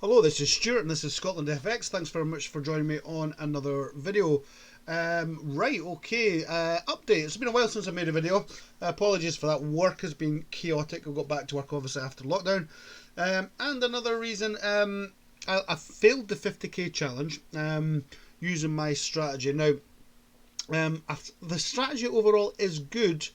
Hello, this is Stuart and this is Scotland FX. Thanks very much for joining me on another video. Update. It's been a while since I made a video. Apologies for that. Work has been chaotic. I got back to work obviously after lockdown. And another reason, I failed the 50k challenge using my strategy. Now, the strategy overall is good.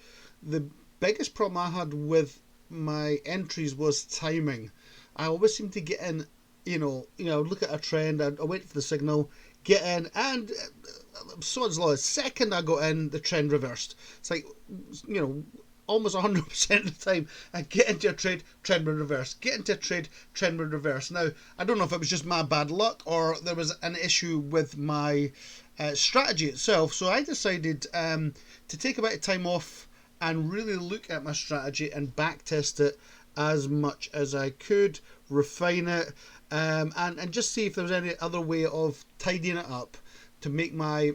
The biggest problem I had with my entries was timing. I always seem to get in, look at a trend, I wait for the signal, get in, and sod's law, the second I got in, the trend reversed. It's like, almost 100% of the time, I get into a trade, trend would reverse. Get into a trade, trend would reverse. Now, I don't know if it was just my bad luck or there was an issue with my strategy itself. So I decided to take a bit of time off and really look at my strategy and backtest it as much as I could, refine it, and just see if there was any other way of tidying it up to make my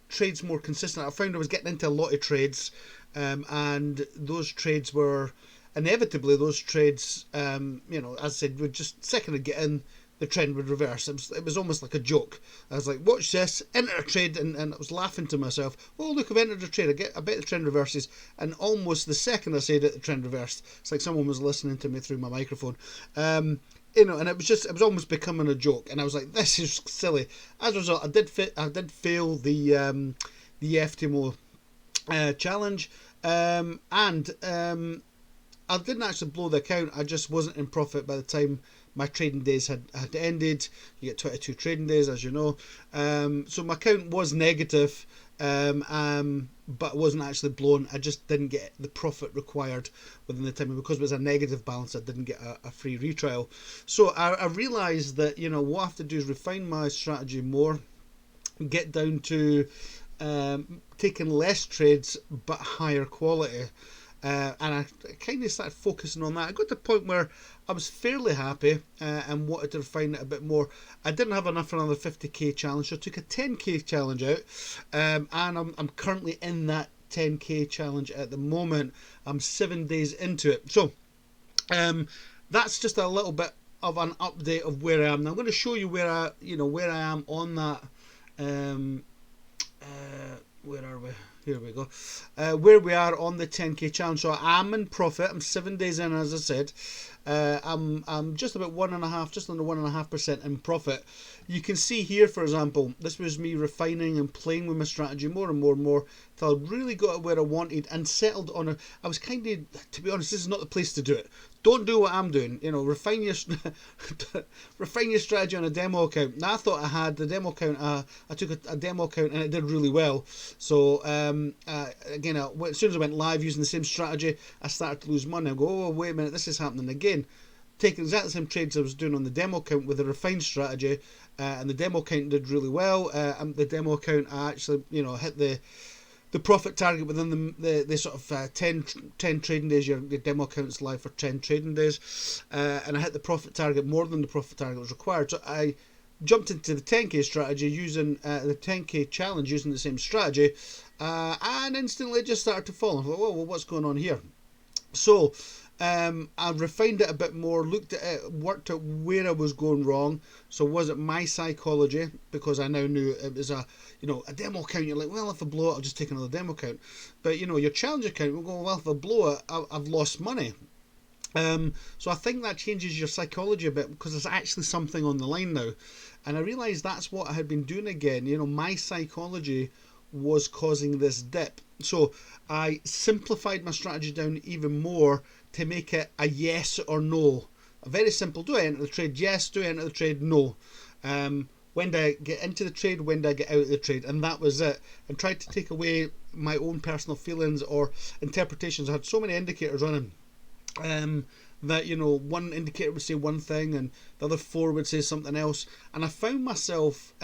trades more consistent. I found I was getting into a lot of trades, and those trades were inevitably as I said, would just second I'd get in, the trend would reverse. It was almost like a joke. I was like, watch this, enter a trade, and I was laughing to myself. Oh, look, I've entered a trade. I bet the trend reverses. And almost the second I said it, the trend reversed. It's like someone was listening to me through my microphone. And it was almost becoming a joke. And I was like, this is silly. As a result, I did fail the Ftmo challenge, and I didn't actually blow the account. I just wasn't in profit by the time my trading days had ended. You get 22 trading days, as you know. So my account was negative, but it wasn't actually blown. I just didn't get the profit required within the time. And because it was a negative balance, I didn't get a free retrial. So I realised that, what I have to do is refine my strategy more, get down to taking less trades but higher quality. And I kind of started focusing on that. I got to the point where I was fairly happy and wanted to refine it a bit more. I didn't have enough for another 50k challenge, so I took a 10k challenge out, and I'm currently in that 10k challenge at the moment. I'm 7 days into it, so that's just a little bit of an update of where I am. Now I'm going to show you where I am on that. Where are we? Here we go. Where we are on the 10k challenge. So I'm in profit. I'm 7 days in, as I said. I'm just about just under 1.5% in profit. You can see here, for example, this was me refining and playing with my strategy more and more and more until I really got it where I wanted and settled on it. I was kind of, to be honest, this is not the place to do it. Don't do what I'm doing. Refine your refine your strategy on a demo account. Now I thought I had the demo account. I took a demo account and it did really well. So again, as soon as I went live using the same strategy, I started to lose money. I go, oh wait a minute, this is happening again. Taking exactly the same trades I was doing on the demo account with a refined strategy, and the demo account did really well. The demo account, I actually hit the profit target within the sort of 10 trading days. Your demo account's live for 10 trading days, and I hit the profit target more than the profit target was required. So I jumped into the 10k strategy using the 10k challenge using the same strategy, and instantly it just started to fall. I thought, well, what's going on here? So I refined it a bit more, looked at it, worked out where I was going wrong. So was it my psychology? Because I now knew it was a demo account. You're like, well, if I blow it, I'll just take another demo account. But your challenge account will go, well, if I blow it, I've lost money. So I think that changes your psychology a bit because there's actually something on the line now. And I realised that's what I had been doing again. My psychology was causing this dip. So I simplified my strategy down even more to make it a yes or no. Very simple. Do I enter the trade? Yes. Do I enter the trade? No. When do I get into the trade? When do I get out of the trade? And that was it. And tried to take away my own personal feelings or interpretations. I had so many indicators on them. That one indicator would say one thing and the other four would say something else, and I found myself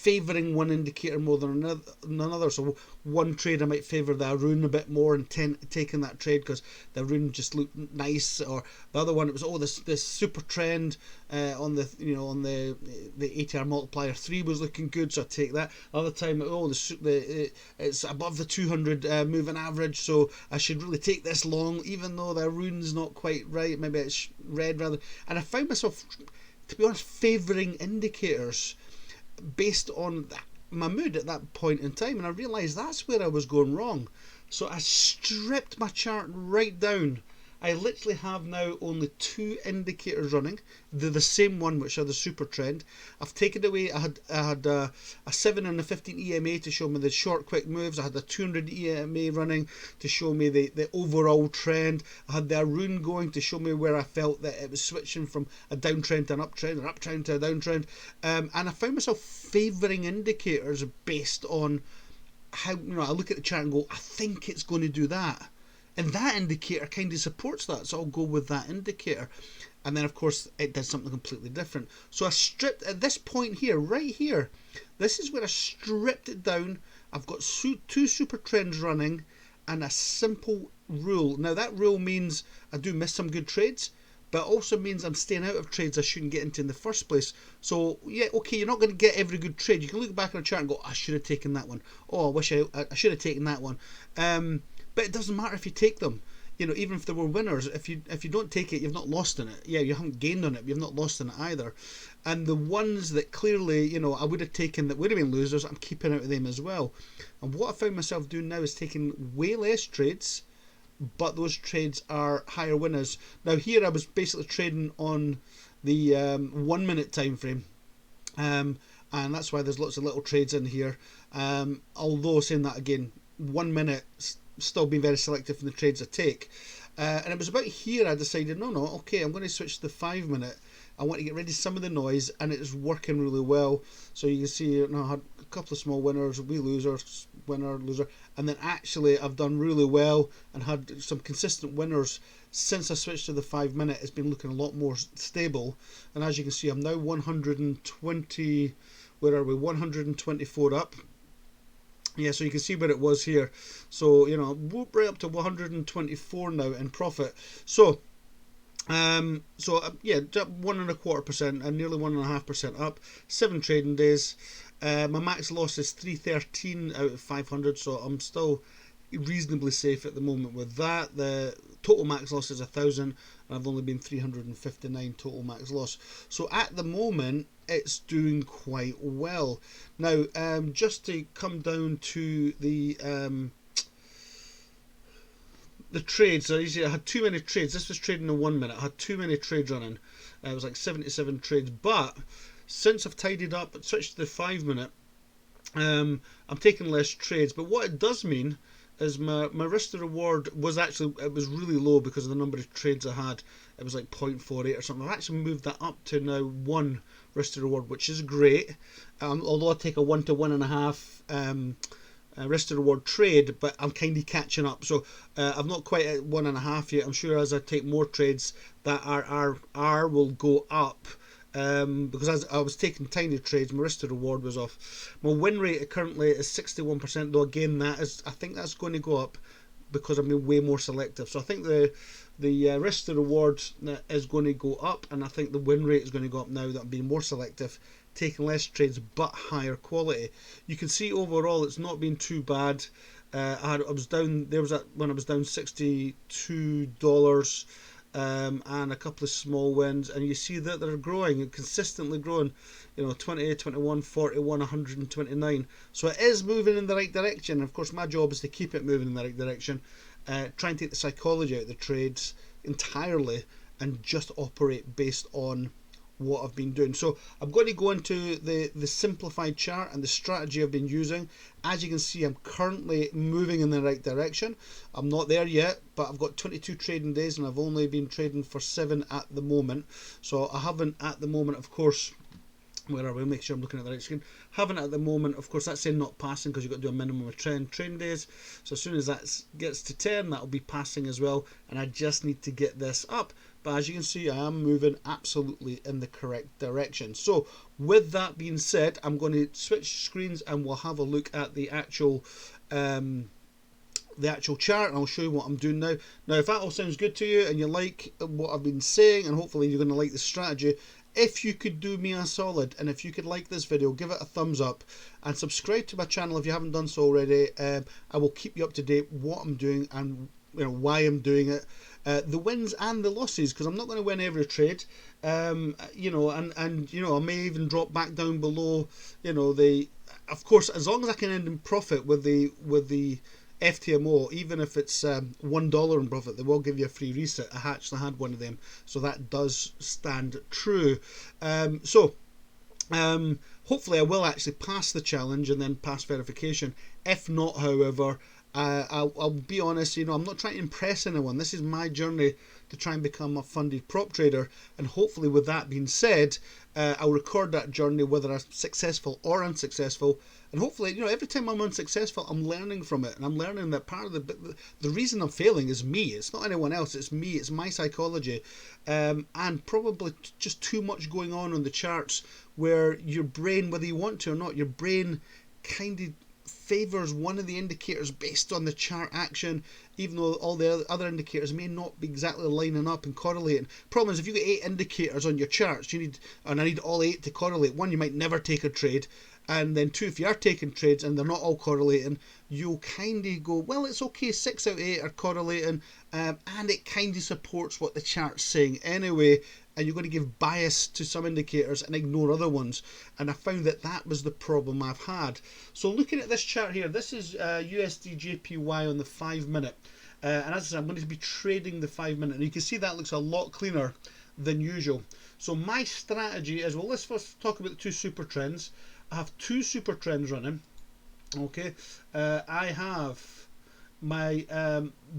favouring one indicator more than another. So one trade I might favour the Arun a bit more and taking that trade because the Arun just looked nice, or the other one it was this super trend on the on the ATR multiplier 3 was looking good, so I take that. Other time it's above the 200 moving average, so I should really take this long, even though the Arun's not quite right. Maybe it's red rather. And I found myself, to be honest, favouring indicators based on my mood at that point in time, and I realised that's where I was going wrong. So I stripped my chart right down. I literally have now only 2 indicators running. They're the same one, which are the super trend. I've taken away, I had a 7 and a 15 EMA to show me the short quick moves. I had a 200 EMA running to show me the overall trend. I had the Arun going to show me where I felt that it was switching from a downtrend to an uptrend, an uptrend to a downtrend. And I found myself favouring indicators based on how, I look at the chart and go, I think it's going to do that. And that indicator kind of supports that, so I'll go with that indicator. And then, of course, it did something completely different. So I stripped, at this point here, right here, this is where I stripped it down. I've got 2 super trends running and a simple rule. Now, that rule means I do miss some good trades, but it also means I'm staying out of trades I shouldn't get into in the first place. So, yeah, okay, you're not going to get every good trade. You can look back on a chart and go, I should have taken that one. Oh, I wish I should have taken that one. But it doesn't matter if you take them. Even if there were winners, if you don't take it, you've not lost in it. Yeah, you haven't gained on it, but you've not lost in it either. And the ones that clearly, I would have taken that would have been losers, I'm keeping out of them as well. And what I found myself doing now is taking way less trades, but those trades are higher winners. Now here I was basically trading on the 1 minute time frame. And that's why there's lots of little trades in here. Although saying that again, 1 minute, still being very selective in the trades I take. And it was about here I decided, no, okay, I'm going to switch to the 5 minute. I want to get rid of some of the noise, and it's working really well. So you can see, I had a couple of small winners, wee losers, winner, loser, and then actually I've done really well and had some consistent winners since I switched to the 5 minute. It's been looking a lot more stable, and as you can see, I'm now 120. Where are we? 124 up. Yeah, so you can see where it was here. So, right up to 124 now in profit. So, yeah, 1.25% and nearly 1.5% up. 7 trading days. My max loss is 313 out of 500, so I'm still reasonably safe at the moment with that. The total max loss is 1,000, and I've only been 359 total max loss. So at the moment, it's doing quite well. Now, just to come down to the trades, so I had too many trades. This was trading in 1 minute. I had too many trades running. It was like 77 trades. But since I've tidied up and switched to the 5 minute, I'm taking less trades. But what it does mean is my risk to reward was it was really low because of the number of trades I had. It was like 0.48 or something. I've actually moved that up to now 1 risk to reward, which is great. Although I take a 1 to 1.5 risk to reward trade, but I'm kind of catching up. So I'm not quite at 1.5 yet. I'm sure as I take more trades that R will go up. Because as I was taking tiny trades, my risk to reward was off. My win rate currently is 61%, though again I think that's going to go up because I'm being way more selective. So I think the risk to reward is going to go up, and I think the win rate is going to go up now that I'm being more selective, taking less trades but higher quality. You can see overall it's not been too bad. I was down. There was when I was down $62. And a couple of small wins, and you see that they're growing, consistently growing, 28, 21, 41, 129. So it is moving in the right direction. Of course, my job is to keep it moving in the right direction, try and take the psychology out of the trades entirely and just operate based on what I've been doing. So I'm going to go into the simplified chart and the strategy I've been using. As you can see, I'm currently moving in the right direction. I'm not there yet, but I've got 22 trading days and I've only been trading for 7 at the moment. So I haven't at the moment, of course, Where are we? Make sure I'm looking at the right screen. Haven't at the moment, of course, that's saying not passing because you've got to do a minimum of 10 trading days. So as soon as that gets to 10, that'll be passing as well. And I just need to get this up. But as you can see, I am moving absolutely in the correct direction. So with that being said, I'm going to switch screens and we'll have a look at the actual chart, and I'll show you what I'm doing now. Now, if that all sounds good to you and you like what I've been saying, and hopefully you're going to like the strategy, if you could do me a solid, and if you could like this video, give it a thumbs up and subscribe to my channel if you haven't done so already. I will keep you up to date what I'm doing and why I'm doing it, the wins and the losses, because I'm not going to win every trade. I may even drop back down below. Of course, as long as I can end in profit with the Ftmo, even if it's $1 in profit, they will give you a free reset. I actually had one of them, so that does stand true. Hopefully I will actually pass the challenge and then pass verification. If not, however, I'll be honest, I'm not trying to impress anyone. This is my journey to try and become a funded prop trader, and hopefully with that being said, I'll record that journey whether I'm successful or unsuccessful, and hopefully every time I'm unsuccessful I'm learning from it, and I'm learning that part of the reason I'm failing is me. It's not anyone else, it's me, it's my psychology, and probably just too much going on the charts, where your brain, whether you want to or not, your brain kind of favors one of the indicators based on the chart action, even though all the other indicators may not be exactly lining up and correlating. Problem is, if you get 8 indicators on your charts, I need all 8 to correlate. One, you might never take a trade, and then 2, if you are taking trades and they're not all correlating, you'll kind of go, well, it's okay, 6 out of 8 are correlating, and it kind of supports what the chart's saying anyway, and you're going to give bias to some indicators and ignore other ones. And I found that was the problem I've had. So looking at this chart here, this is USD JPY on the 5 minute, and as I said, I'm going to be trading the 5 minute, and you can see that looks a lot cleaner than usual. So my strategy is, well, let's first talk about the 2 super trends. I have 2 super trends running. Okay, I have my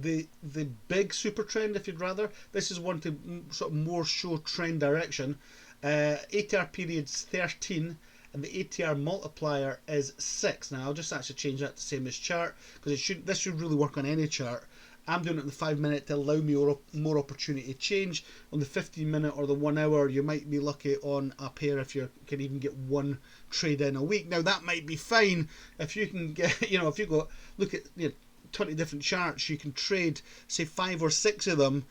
the big super trend, if you'd rather. This is one to sort of more show trend direction. ATR period's 13 and the ATR multiplier is 6. Now I'll just actually change that to same as chart, because this should really work on any chart. I'm doing it in the 5 minute to allow me more opportunity to change. On the 15 minute or the 1 hour, you might be lucky on a pair if you can even get 1 trade in a week. Now that might be fine if you can get, if you go look at 20 different charts, you can trade say 5 or 6 of them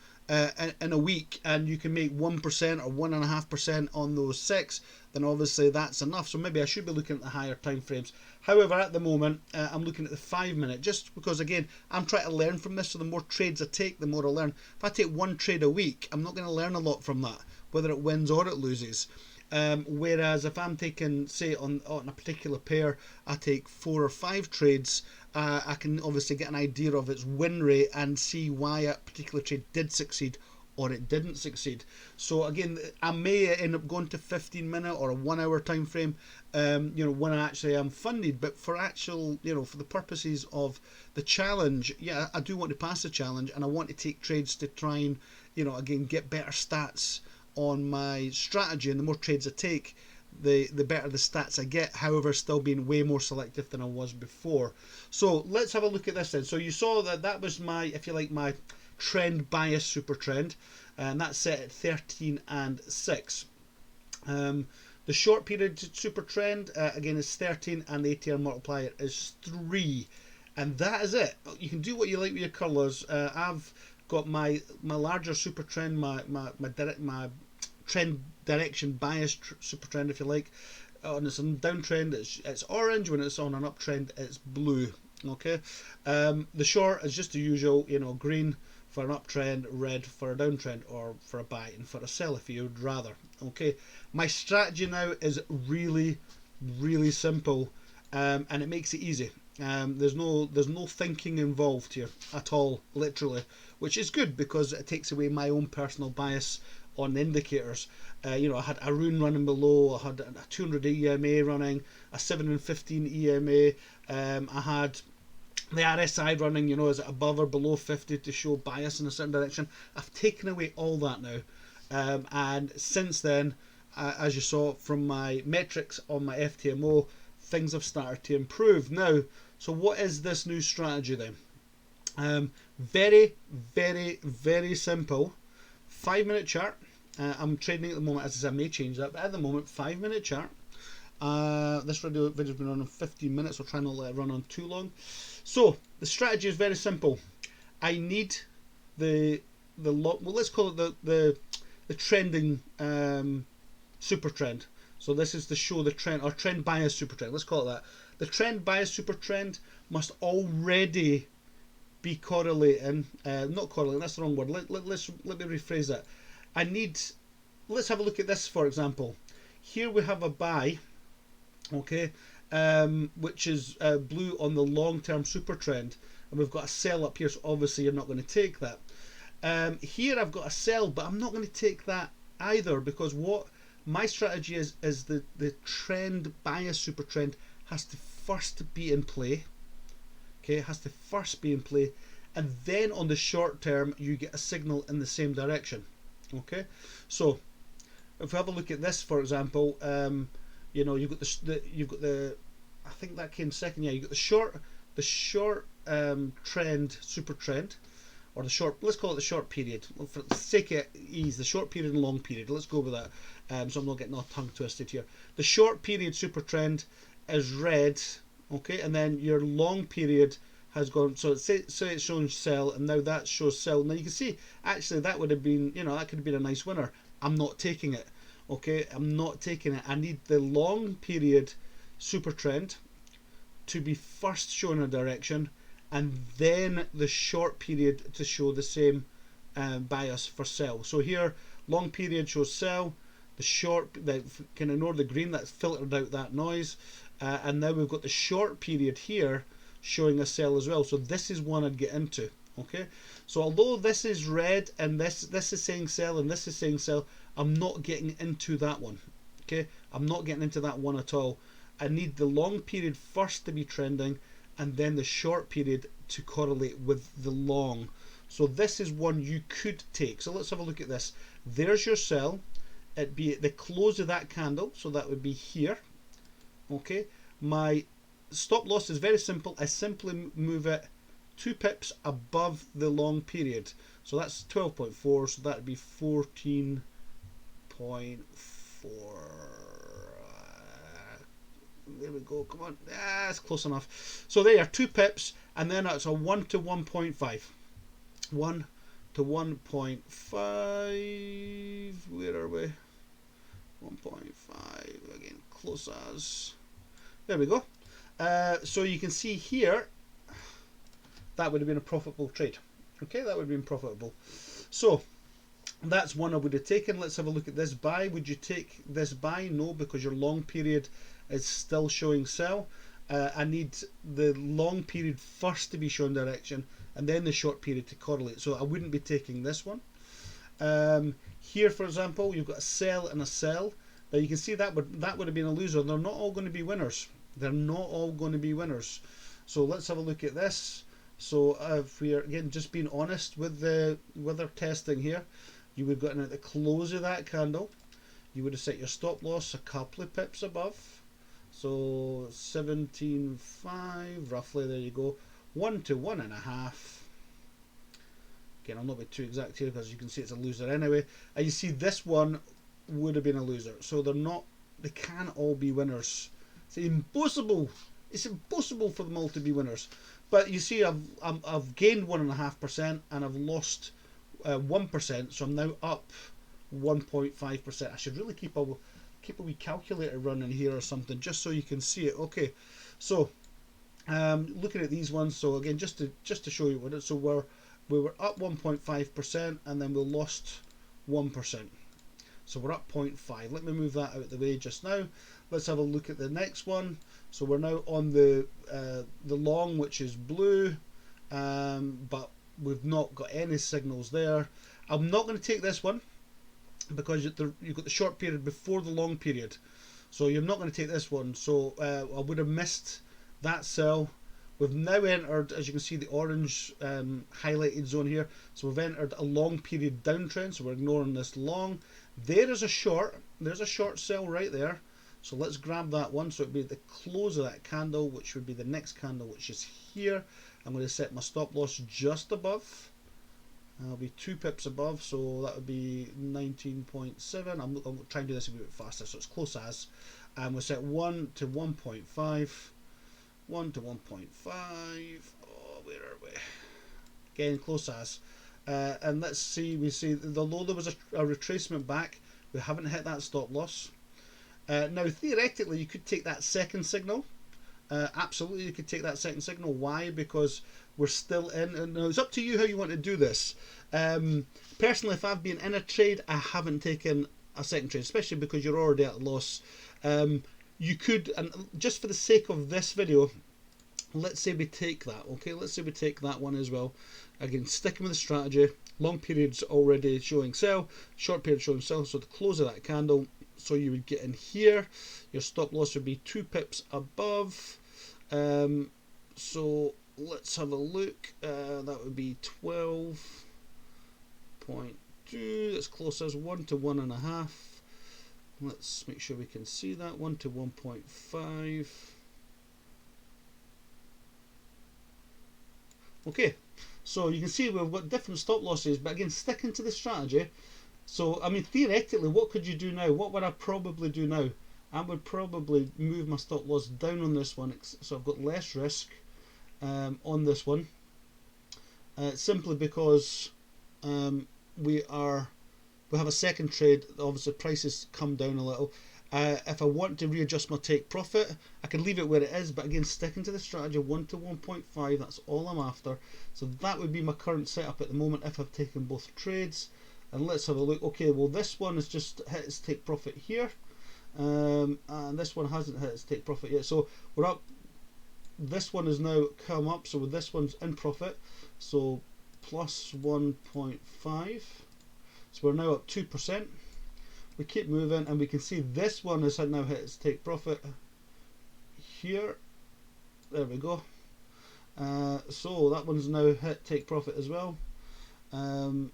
in a week, and you can make 1% or 1.5% on those 6, then obviously that's enough. So maybe I should be looking at the higher time frames. However, at the moment I'm looking at the 5 minute, just because again I'm trying to learn from this. So the more trades I take, the more I learn. If I take 1 trade a week, I'm not going to learn a lot from that, whether it wins or it loses. Whereas if I'm taking, say on a particular pair, I take 4 or 5 trades, I can obviously get an idea of its win rate and see why a particular trade did succeed or it didn't succeed. So again, I may end up going to 15 minute or a 1 hour time frame, when I actually am funded. But for actual, for the purposes of the challenge, yeah, I do want to pass the challenge, and I want to take trades to try and, again, get better stats on my strategy. And the more trades I take, the better the stats I get, however still being way more selective than I was before. So let's have a look at this then. So you saw that was my, if you like, my trend bias super trend, and that's set at 13 and 6. The short period super trend again is 13, and the ATR multiplier is 3, and that is it. You can do what you like with your colours. I've got my larger super trend, my trend direction bias super trend, if you like. On its downtrend it's orange, when it's on an uptrend it's blue. Okay, the short is just the usual, green for an uptrend, red for a downtrend, or for a buy and for a sell if you would rather. Okay, my strategy now is really simple, and it makes it easy. There's no thinking involved here at all, literally, which is good because it takes away my own personal bias on the indicators. I had a rune running below, I had a 200 EMA running, a 7 and 15 EMA, I had the RSI running, is it above or below 50 to show bias in a certain direction. I've taken away all that now, and since then as you saw from my metrics on my FTMO, things have started to improve. Now, so what is this new strategy then? Very, very, very simple. 5-minute chart. I'm trading at the moment, as I said, I may change that, but at the moment, 5-minute chart. This video's been running 15 minutes. I'll try not to let it run on too long. So the strategy is very simple. I need the well, let's call it the trending super trend. So this is to show the trend, or trend bias super trend. Let's call it that. The trend bias super trend must already be correlating. Not correlating. That's the wrong word. Let me rephrase that. I need. Let's have a look at this, for example. Here we have a buy, okay, which is blue on the long-term super trend, and we've got a sell up here. So obviously you're not going to take that. Here I've got a sell, but I'm not going to take that either, because what my strategy is the trend bias super trend has to first be in play. Okay, it has to first be in play, and then on the short term you get a signal in the same direction. Okay, so if we have a look at this, for example, you know, you've got the I think that came second. Yeah, you got the short trend super trend, or the short, let's call it the short period for the sake of ease, the short period and long period. Let's go with that, so I'm not getting all tongue twisted here. The short period super trend is red, okay, and then your long period has gone, so it's showing sell, and now that shows sell. Now you can see actually that would have been, you know, that could have been a nice winner. I'm not taking it. Okay, I'm not taking it. I need the long period super trend to be first showing a direction, and then the short period to show the same bias for sell. So here, long period shows sell. The short, that can ignore the green, that's filtered out that noise, and now we've got the short period here showing a sell as well. So this is one I'd get into. Okay, so although this is red and this is saying sell and this is saying sell, I'm not getting into that one. Okay, I'm not getting into that one at all. I need the long period first to be trending, and then the short period to correlate with the long. So this is one you could take. So let's have a look at this. There's your sell. It'd be at the close of that candle, so that would be here. Okay, my stop loss is very simple. I simply move it 2 pips above the long period. So that's 12.4, so that would be 14.4. There we go, come on, that's close enough. So there are 2 pips, and then it's a 1 to 1.5. 1 to 1.5, where are we? 1.5, again, close as. There we go. So you can see here, that would have been a profitable trade. Okay, that would have been profitable. So that's one I would have taken. Let's have a look at this buy. Would you take this buy? No, because your long period is still showing sell. I need the long period first to be showing direction, and then the short period to correlate. So I wouldn't be taking this one. Here, for example, you've got a sell and a sell. Now you can see that would have been a loser. They're not all going to be winners. They're not all going to be winners. So let's have a look at this. So if we're again just being honest with our testing here, you would have gotten at the close of that candle, you would have set your stop loss a couple of pips above. So 17.5 roughly, there you go. 1 to 1.5. Again, I'll not be too exact here because you can see it's a loser anyway. And you see this one would have been a loser. So they can't all be winners. It's impossible. It's impossible for them all to be winners. But you see, I've gained 1.5% and I've lost 1%. So I'm now up 1.5%. I should really keep a wee calculator running here or something, just so you can see it. Okay, so looking at these ones. So again, just to show you what it. So we were up 1.5% and then we lost 1%. So we're up 0.5. Let me move that out of the way just now. Let's have a look at the next one. So we're now on the long, which is blue, but we've not got any signals there. I'm not going to take this one because you've got the short period before the long period. So you're not going to take this one. So I would have missed that sell, We've now entered, as you can see, the orange highlighted zone here. So we've entered a long period downtrend, so we're ignoring this long. There is a short. There's a short sell right there. So let's grab that one. So it would be the close of that candle, which would be the next candle, which is here. I'm going to set my stop loss just above. I'll be 2 pips above, so that would be 19.7. I'll try and do this a bit faster, so it's close as. And we'll set 1 to 1.5. 1 to 1.5. Oh, where are we? Again, close as. And let's see, we see, although there was a retracement back, we haven't hit that stop loss. Now, theoretically, you could take that second signal. Absolutely, you could take that second signal. Why? Because we're still in. And now it's up to you how you want to do this. Personally, if I've been in a trade, I haven't taken a second trade, especially because you're already at a loss. You could, and just for the sake of this video, let's say we take that. Okay, let's say we take that one as well. Again, sticking with the strategy. Long periods already showing sell, short period showing sell. So the close of that candle. So you would get in here, your stop loss would be 2 pips above. So let's have a look. That would be 12.2. That's close as 1 to 1.5. Let's make sure we can see that. 1 to 1.5. Okay, so you can see we've got different stop losses, but again, sticking to the strategy. So, I mean, theoretically, what could you do now? What would I probably do now? I would probably move my stop loss down on this one, so I've got less risk on this one. Simply because we have a second trade. Obviously, prices come down a little. If I want to readjust my take profit, I can leave it where it is, but again, sticking to the strategy, 1 to 1.5, that's all I'm after. So that would be my current setup at the moment if I've taken both trades. And let's have a look. Okay, well, this one has just hit its take profit here, and this one hasn't hit its take profit yet. So we're up. This one has now come up, so this one's in profit. So plus 1.5. So we're now up 2%. We keep moving, and we can see this one has now hit its take profit here. There we go. So that one's now hit take profit as well. 1.5.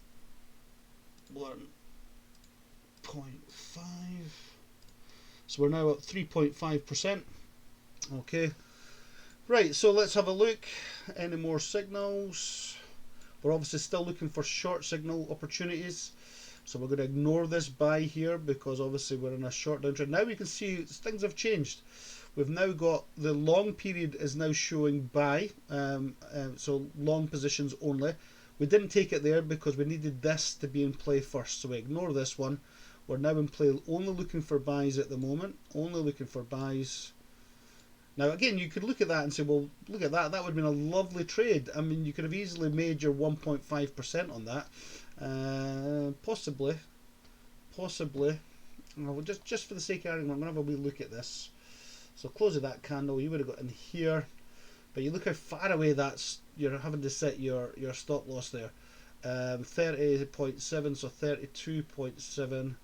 So we're now at 3.5%. Okay. Right, so let's have a look. Any more signals? We're obviously still looking for short signal opportunities. So we're going to ignore this buy here because obviously we're in a short downtrend. Now we can see things have changed. We've now got the long period is now showing buy. So long positions only. We didn't take it there because we needed this to be in play first. So we ignore this one. We're now in play only looking for buys at the moment. Only looking for buys. Now again, you could look at that and say, well, look at that. That would have been a lovely trade. I mean, you could have easily made your 1.5% on that. Possibly. Well, just for the sake of argument, I'm going to have a wee look at this. So close of that candle, you would have got in here. But you look how far away you're having to set your stop loss there. 30.7, so 32.7.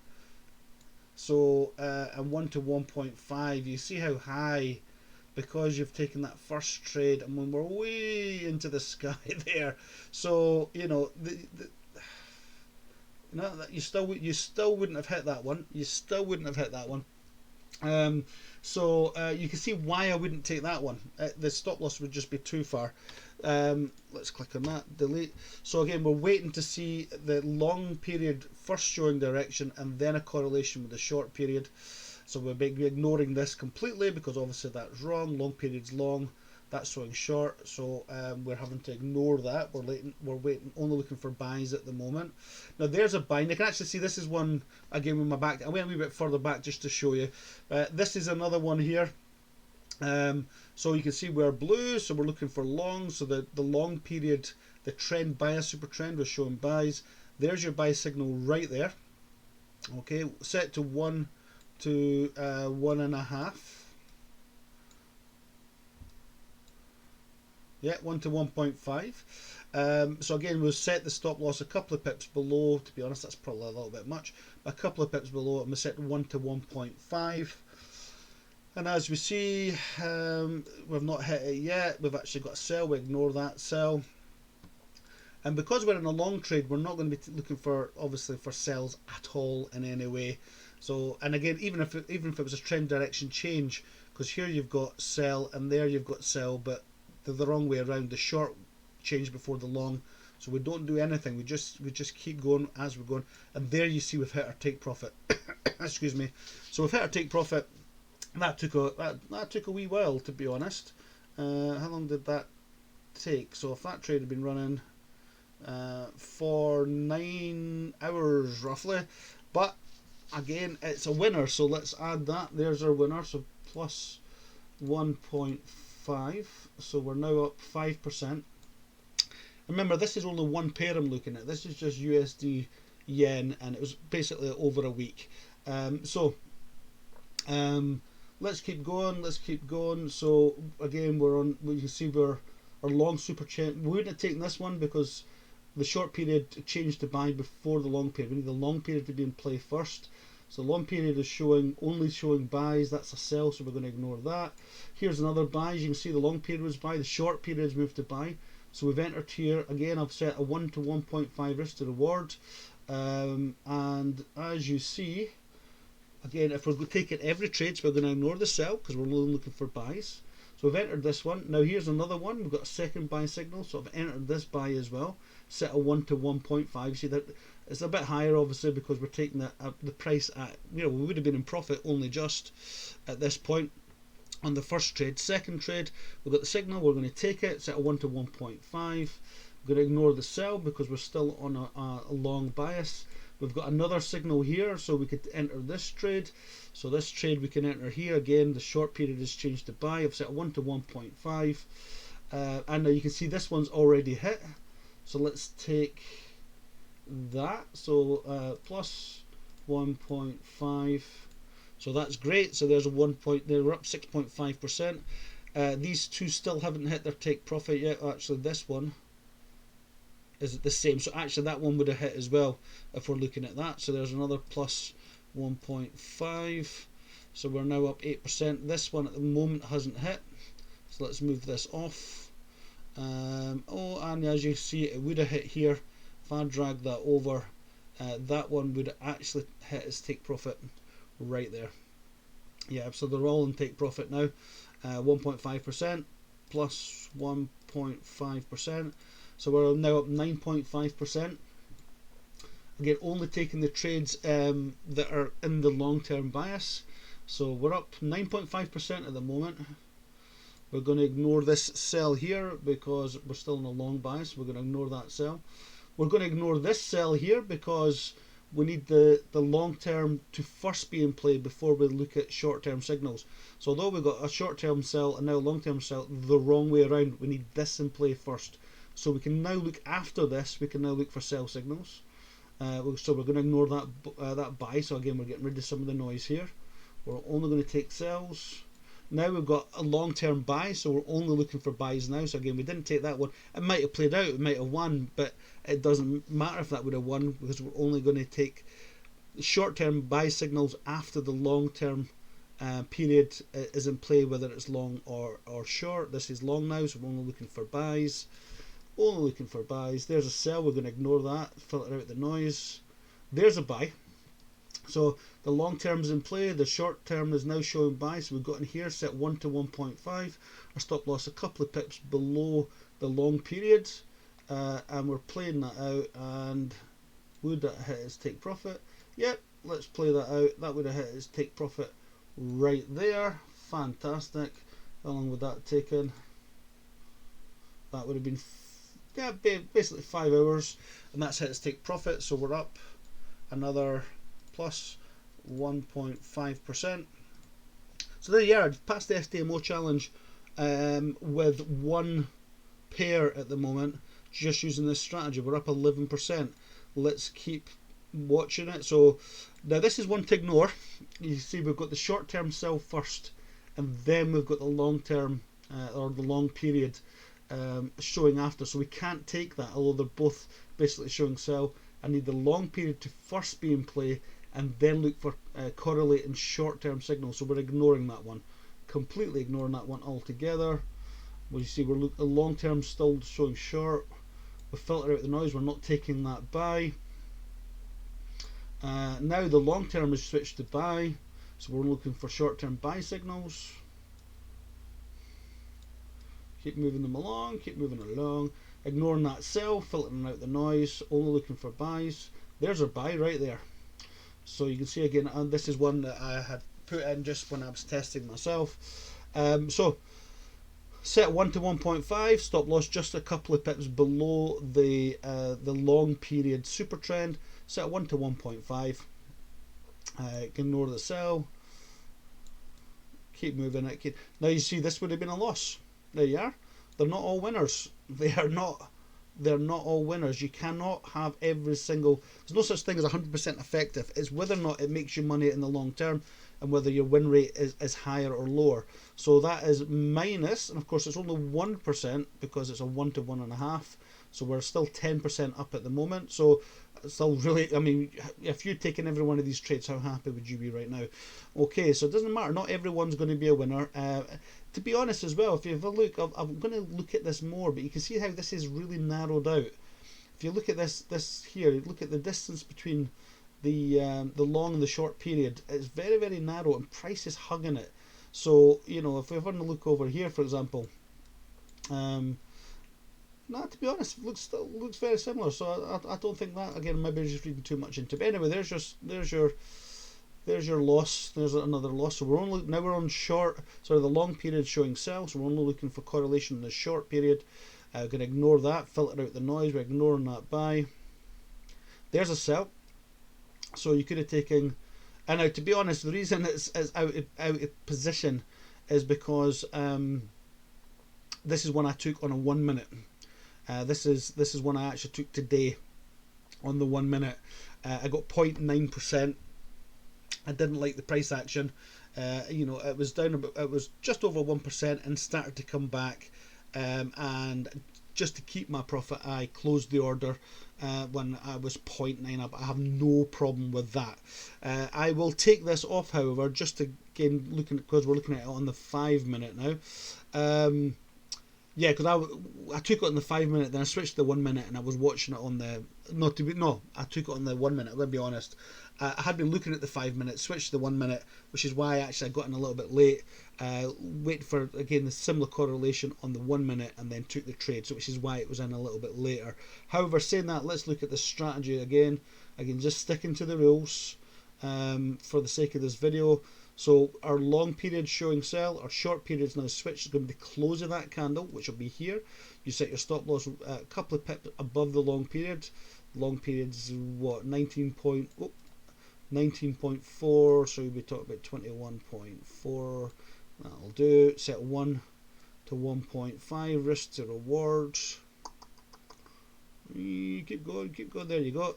So and 1 to 1.5. You see how high, because you've taken that first trade, and when we're way into the sky there. So you know you still wouldn't have hit that one. You still wouldn't have hit that one. So you can see why I wouldn't take that one. The stop loss would just be too far. Let's click on that, delete. So again, we're waiting to see the long period first showing direction and then a correlation with the short period. So we're ignoring this completely because obviously that's wrong. Long period's long, that's showing short. So we're having to ignore that. We're waiting, only looking for buys at the moment. Now there's a buy, and you can actually see this is one again with my back. I went a wee bit further back just to show you. This is another one here. So you can see we're blue, so we're looking for long. So the long period, the trend bias, super trend, was showing buys. There's your buy signal right there. Okay, set to 1 to 1.5. Yeah, 1 to 1.5. So again, we'll set the stop loss a couple of pips below. To be honest, that's probably a little bit much. A couple of pips below, and we set 1 to 1.5. And as we see, we've not hit it yet. We've actually got a sell. We ignore that sell. And because we're in a long trade, we're not going to be looking for, obviously, for sells at all in any way. So, and again, even if it was a trend direction change, because here you've got sell and there you've got sell, but they're the wrong way around. The short change before the long. So we don't do anything. We just keep going as we're going. And there you see we've hit our take profit. Excuse me. So we've hit our take profit. That took a wee while, to be honest. How long did that take? So if that trade had been running for 9 hours roughly, but again it's a winner, so let's add that. There's our winner, so plus 1.5, so we're now up 5%. Remember, this is only one pair I'm looking at. This is just USD yen, and it was basically over a week. Let's keep going. So again, we're on. You can see our long super chain. We wouldn't have taken this one because the short period changed to buy before the long period. We need the long period to be in play first. So the long period is only showing buys. That's a sell, so we're going to ignore that. Here's another buy. As you can see, the long period was buy. The short period has moved to buy. So we've entered here. Again, I've set a 1 to 1.5 risk to reward. And as you see, again, if we're taking every trade, so we're going to ignore the sell because we're only looking for buys. So we've entered this one. Now here's another one. We've got a second buy signal, so I've entered this buy as well. Set a 1 to 1.5. See that it's a bit higher, obviously, because we're taking the price at, we would have been in profit only just at this point on the first trade. Second trade, we've got the signal. We're going to take it. Set a 1 to 1.5. We're going to ignore the sell because we're still on a long bias. We've got another signal here, so we could enter this trade. So this trade we can enter here. Again, the short period has changed to buy. I've set 1 to 1.5. And now you can see this one's already hit. So let's take that. So plus 1.5. So that's great. So there's a 1 point there. We're up 6.5%. These two still haven't hit their take profit yet. Actually, this one is the same, so actually that one would have hit as well if we're looking at that. So there's another plus 1.5, so we're now up 8%. This one at the moment hasn't hit, so let's move this off. And as you see, it would have hit here. If I drag that over, that one would actually hit its take profit right there. Yeah, so they're all in take profit now. 1.5% plus 1.5%. So we're now up 9.5%. Again, only taking the trades that are in the long-term bias. So we're up 9.5% at the moment. We're going to ignore this sell here because we're still in a long bias. We're going to ignore that sell. We're going to ignore this sell here because we need the long-term to first be in play before we look at short-term signals. So although we've got a short-term sell and now a long-term sell the wrong way around, we need this in play first. So we can now look after this. We can now look for sell signals. So we're going to ignore that buy. So again, we're getting rid of some of the noise here. We're only going to take sells. Now we've got a long-term buy, so we're only looking for buys now. So again, we didn't take that one. It might have played out. It might have won, but it doesn't matter if that would have won because we're only going to take short-term buy signals after the long-term period is in play, whether it's long or short. This is long now, so we're only looking for buys. Only looking for buys. There's a sell. We're going to ignore that. Filter out the noise. There's a buy. So the long term is in play. The short term is now showing buy. So we've got in here set 1 to 1.5. Our stop loss a couple of pips below the long period, and we're playing that out. And would that hit its take profit? Yep. Let's play that out. That would have hit its take profit right there. Fantastic. How long would that have taken? That would have been basically 5 hours, and that's hit its take profit. So we're up another plus 1.5%. So there you are, past the Ftmo challenge with one pair at the moment, just using this strategy. We're up 11%. Let's keep watching it. So now this is one to ignore. You see we've got the short term sell first, and then we've got the long term or the long period showing after. So we can't take that, although they're both basically showing sell. I need the long period to first be in play and then look for correlating short term signals. So we're ignoring that one. completely ignoring that one altogether. Well, you see we're long term still showing short. We filter out the noise, we're not taking that buy. Now the long term is switched to buy, so we're looking for short term buy signals. Keep moving them along, keep moving along, ignoring that sell, filtering out the noise, only looking for buys. There's our buy right there. So you can see again, and this is one that I had put in just when I was testing myself. So set 1 to 1.5, stop loss just a couple of pips below the long period super trend. Set 1 to 1.5. Ignore the sell. Keep moving it. Now you see this would have been a loss. There you are. They're not all winners. They're not all winners. You cannot have every single. There's no such thing as 100% effective. It's whether or not it makes you money in the long term, and whether your win rate is higher or lower. So that is minus, and of course it's only 1% because it's a 1 to 1.5. So we're still 10% up at the moment. So still really, I mean, if you'd taken every one of these trades, how happy would you be right now? Okay, so it doesn't matter. Not everyone's going to be a winner. To be honest as well, if you have a look, I'm going to look at this more, but you can see how this is really narrowed out. If you look at this here, look at the distance between the long and the short period. It's very, very narrow, and price is hugging it. So, you know, if we have a look over here, for example, no, to be honest, it looks very similar. So I don't think that, again, maybe I'm just reading too much into it. But anyway, there's your loss. There's another loss. So we're on short. Sorry, the long period showing sell. So we're only looking for correlation in the short period. We're going to ignore that. Filter out the noise. We're ignoring that buy. There's a sell. So you could have taken. And now, to be honest, the reason it's out of position is because this is one I took on a 1 minute. This is one I actually took today on the 1 minute. I got 0.9%. I didn't like the price action. You know, it was down about, it was just over 1% and started to come back. And just to keep my profit, I closed the order when I was 0.9 up. I have no problem with that. I will take this off, however, just to, again, because we're looking at it on the 5 minute now. Yeah, because I took it on the 5 minute, then I switched to the 1 minute, and I was watching it on the I took it on the 1 minute. I'm going to be honest. I had been looking at the 5 minute, switched to the 1 minute, which is why actually I got in a little bit late. Wait for, again, the similar correlation on the 1 minute, and then took the trade, so which is why it was in a little bit later. However, saying that, let's look at the strategy again. Again, just sticking to the rules for the sake of this video. So our long period showing sell, our short period is now switched. It's going to be the close of that candle, which will be here. You set your stop loss a couple of pips above the long period. Long period is what, 19.4, so we'll be talking about 21.4. That'll do. Set 1 to 1.5, risk to reward. Keep going, there you go.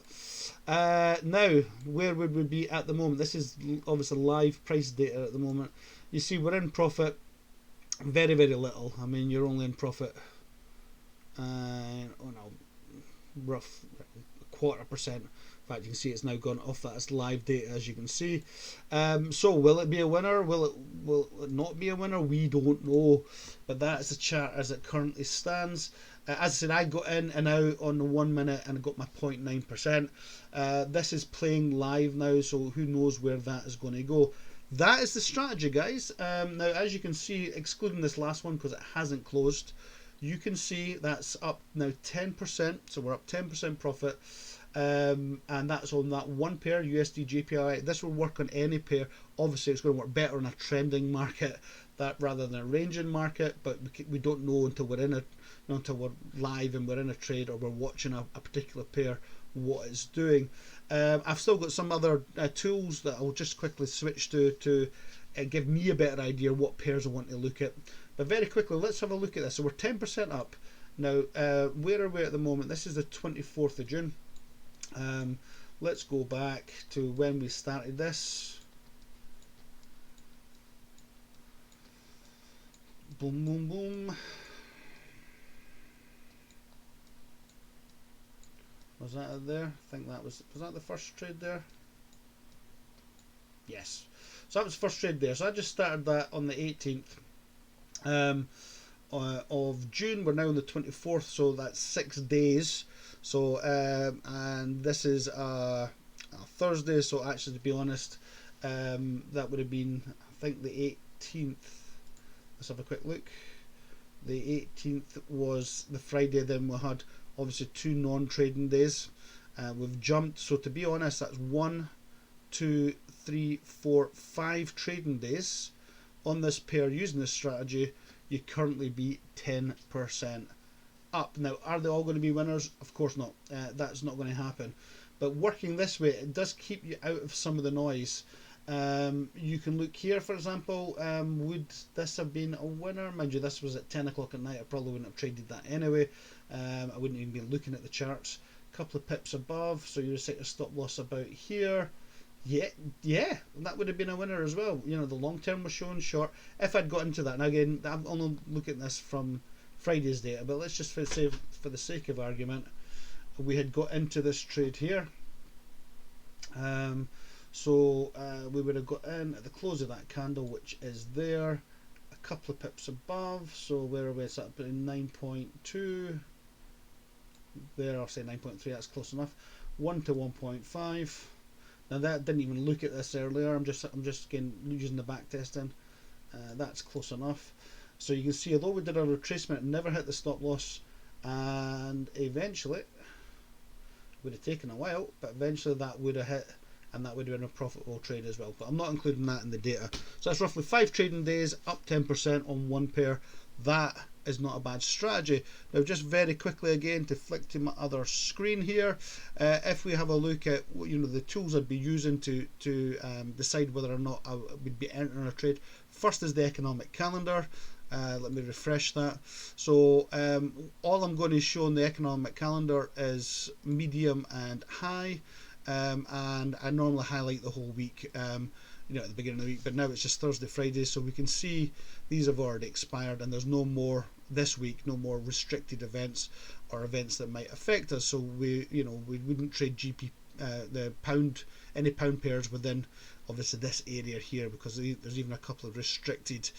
Now, where would we be at the moment? This is obviously live price data at the moment. You see we're in profit very, very little. I mean, you're only in profit rough 0.25%. In fact, you can see it's now gone off. That's live data, as you can see. So will it be a winner? Will it not be a winner? We don't know, but that's the chart as it currently stands. As I said, I got in and out on the 1 minute and I got my 0.9%. This is playing live now, so who knows where that is going to go. That is the strategy, guys. Now, as you can see, excluding this last one because it hasn't closed, you can see that's up now 10%. So we're up 10% profit. And that's on that one pair, USD JPY. This will work on any pair. Obviously, it's going to work better in a trending market rather than a ranging market, but we don't know until we're in until we're live and we're in a trade or we're watching a particular pair what it's doing. I've still got some other tools that I'll just quickly switch to give me a better idea what pairs I want to look at. But very quickly, let's have a look at this. So we're 10% up now. Where are we at the moment? This is the 24th of June. Let's go back to when we started this. Boom, boom, boom. Was that there? I think that was that the first trade there? Yes. So that was the first trade there. So I just started that on the 18th of June. We're now on the 24th, so that's 6 days. So and this is a Thursday. So actually, to be honest, that would have been, I think, the 18th. Let's have a quick look. The 18th was the Friday. Then we had obviously 2 non-trading days. We've jumped. So to be honest, that's 1, 2, 3, 4, 5 trading days on this pair using this strategy. You currently be 10% up. Now, are they all going to be winners? Of course not. That's not going to happen. But working this way, it does keep you out of some of the noise. You can look here, for example. Would this have been a winner? Mind you, this was at 10 o'clock at night. I probably wouldn't have traded that anyway. I wouldn't even be looking at the charts. A couple of pips above, so you would set a stop loss about here. Yeah, that would have been a winner as well. You know, the long term was showing short. If I'd got into that, and again, I'm only looking at this from Friday's data, but let's just say, for the sake of argument, we had got into this trade here. So we would have got in at the close of that candle, which is there, a couple of pips above. So where are we? It's up in 9.2. There, I'll say 9.3. That's close enough. 1 to 1.5. Now that didn't even look at this earlier. I'm just again using the back testing. That's close enough. So you can see, although we did a retracement, it never hit the stop loss, and eventually it would have taken a while, but eventually that would have hit, and that would have been a profitable trade as well. But I'm not including that in the data. So that's roughly 5 trading days, up 10% on one pair. That is not a bad strategy. Now, just very quickly again to flick to my other screen here, if we have a look at the tools I'd be using to decide whether or not I would be entering a trade. First is the economic calendar. Let me refresh that. So all I'm going to show on the economic calendar is medium and high, and I normally highlight the whole week. At the beginning of the week, but now it's just Thursday, Friday, so we can see these have already expired, and there's no more this week, no more restricted events or events that might affect us. So we wouldn't trade the pound, any pound pairs within obviously this area here, because there's even a couple of restricted.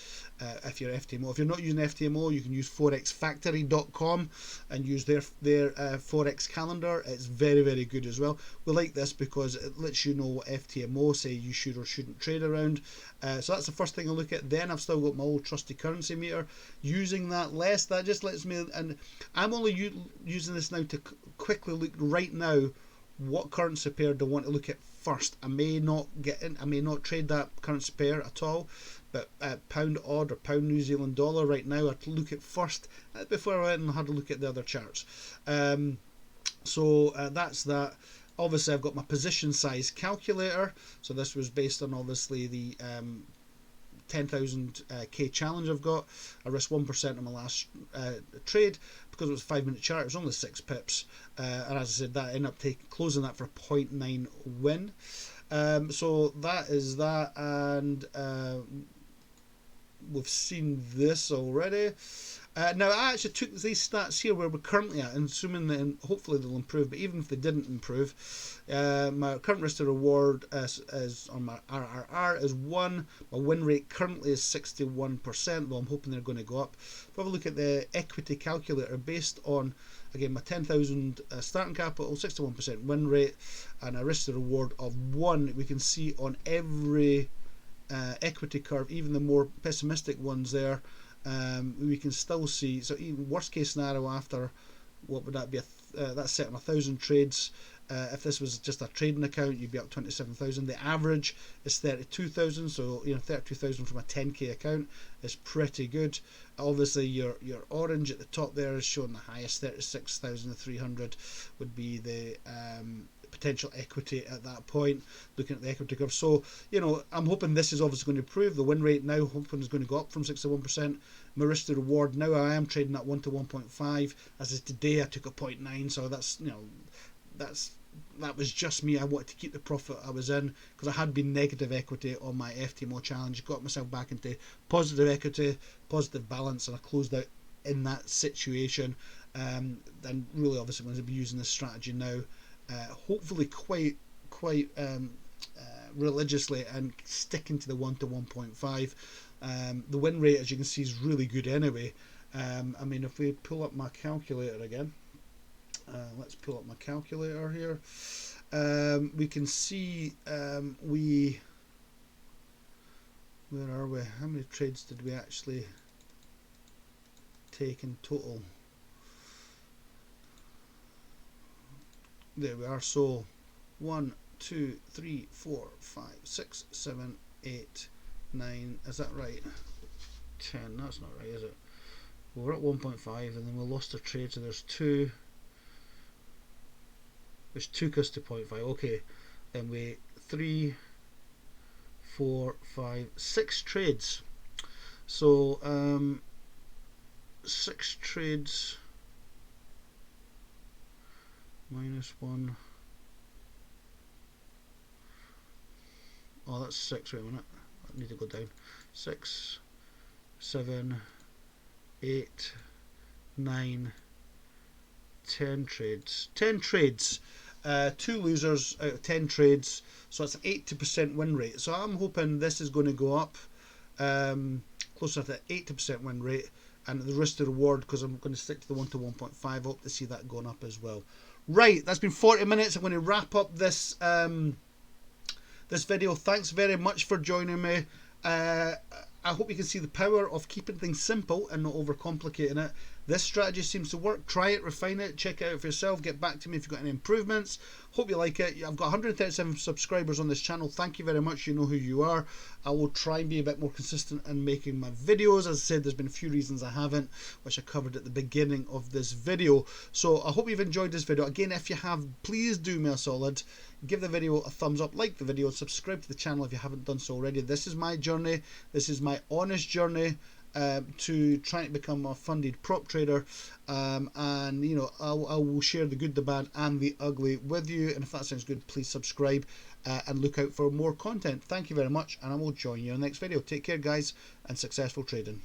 If you're Ftmo, if you're not using Ftmo, you can use forexfactory.com and use their forex calendar. It's very, very good as well. We like this because it lets you know what Ftmo say you should or shouldn't trade around. So that's the first thing I look at. Then I've still got my old trusty currency meter. Using that less, that just lets me, and I'm only using this now to quickly look right now what currency pair do I want to look at first. I may not get in, I may not trade that currency pair at all, but pound odd or pound New Zealand dollar right now I'd look at first before I went and had a look at the other charts. So that's that. Obviously I've got my position size calculator, so this was based on obviously the 10,000k challenge I've got. I risked 1% on my last trade because it was a 5-minute chart. It was only 6 pips, and as I said, that ended up closing that for a 0.9 win. So that is that, and we've seen this already. Now I actually took these stats here where we're currently at, and assuming that hopefully they'll improve, but even if they didn't improve, my current risk to reward is on my RRR is 1. My win rate currently is 61%, though I'm hoping they're going to go up. If I have a look at the equity calculator based on, again, my 10,000 starting capital, 61% win rate, and a risk to reward of 1, we can see on every equity curve, even the more pessimistic ones there, we can still see, so even worst case scenario after, what would that be, that's set on 1,000 trades. If this was just a trading account, you'd be up 27,000. The average is 32,000, so 32,000 from a 10k account is pretty good. Obviously your orange at the top there is showing the highest, 36,300 would be the potential equity at that point, looking at the equity curve. So I'm hoping this is obviously going to improve. The win rate now hoping is going to go up from 61%. My risk to reward now, I am trading at 1 to 1.5. As of today I took a 0.9, so that was just me. I wanted to keep the profit I was in because I had been negative equity on my Ftmo challenge, got myself back into positive equity, positive balance, and I closed out in that situation. Then really obviously I'm going to be using this strategy now, hopefully quite religiously and sticking to the 1 to 1.5. The win rate, as you can see, is really good anyway. I mean, if we pull up my calculator again, let's pull up my calculator here. We can see where are we? How many trades did we actually take in total? There we are. So 1, 2, 3, 4, 5, 6, 7, 8, 9. Is that right? 10. That's not right, is it? Well, we're at 1.5, and then we lost a trade, so there's two. Which took us to 0.5. Okay, then we 3, 4, 5, 6 trades. So 6 trades minus 1. Oh, that's 6. Wait a minute. I need to go down. 6, 7, 8, 9, 10 trades. 10 trades. 2 losers out of 10 trades. So that's an 80% win rate. So I'm hoping this is going to go up closer to 80% win rate. And the risk to reward, because I'm going to stick to the 1 to 1.5. I hope to see that going up as well. Right, that's been 40 minutes. I'm going to wrap up this this video. Thanks very much for joining me. I hope you can see the power of keeping things simple and not overcomplicating it. This strategy seems to work. Try it, refine it, check it out for yourself. Get back to me if you've got any improvements. Hope you like it. I've got 137 subscribers on this channel. Thank you very much. You know who you are. I will try and be a bit more consistent in making my videos. As I said, there's been a few reasons I haven't, which I covered at the beginning of this video. So I hope you've enjoyed this video. Again, if you have, please do me a solid. Give the video a thumbs up, like the video, and subscribe to the channel if you haven't done so already. This is my journey. This is my honest journey to trying to become a funded prop trader, and you know, I will share the good, the bad, and the ugly with you. And if that sounds good, please subscribe and look out for more content. Thank you very much, and I will join you in the next video. Take care, guys, and successful trading.